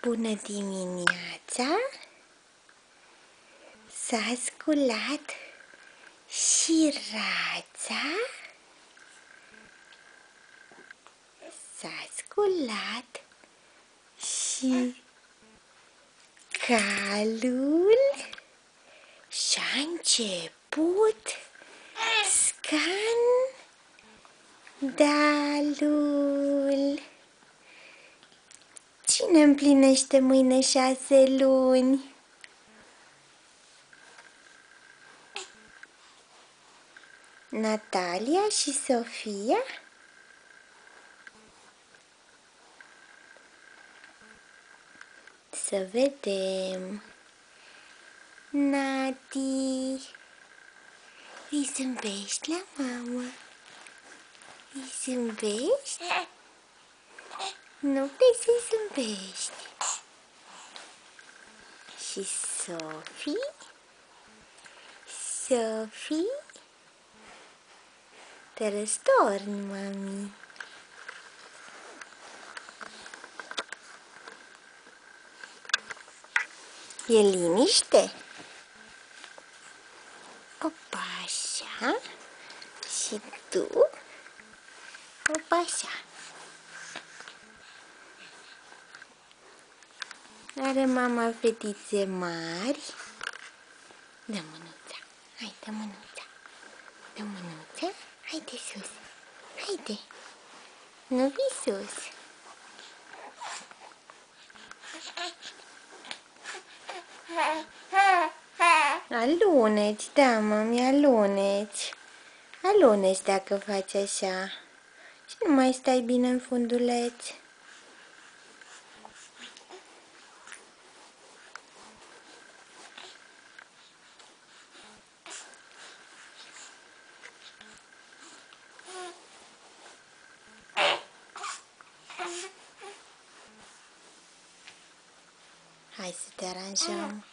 Bună dimineața! S-a sculat și rața, s-a sculat și calul și-a început scandalul. Cine împlinește mâine 6 luni? Natalia și Sofia? Să vedem. Nati, îi zâmbești la mama? Îi zâmbești? Nu vrei să-i zâmbești? Și Sofie? Sofie? Te răstorni, mami. E liniște? Opa, așa. Și tu? Opa, așa. Are mama fetițe mari. Dă mânuța. Hai, dă mânuța. Dă mânuța. Haide sus. Haide. Nu vii sus. Aluneci, da, mami, aluneci. Aluneci dacă faci așa. Și nu mai stai bine în funduleț. Hai să te aranjăm.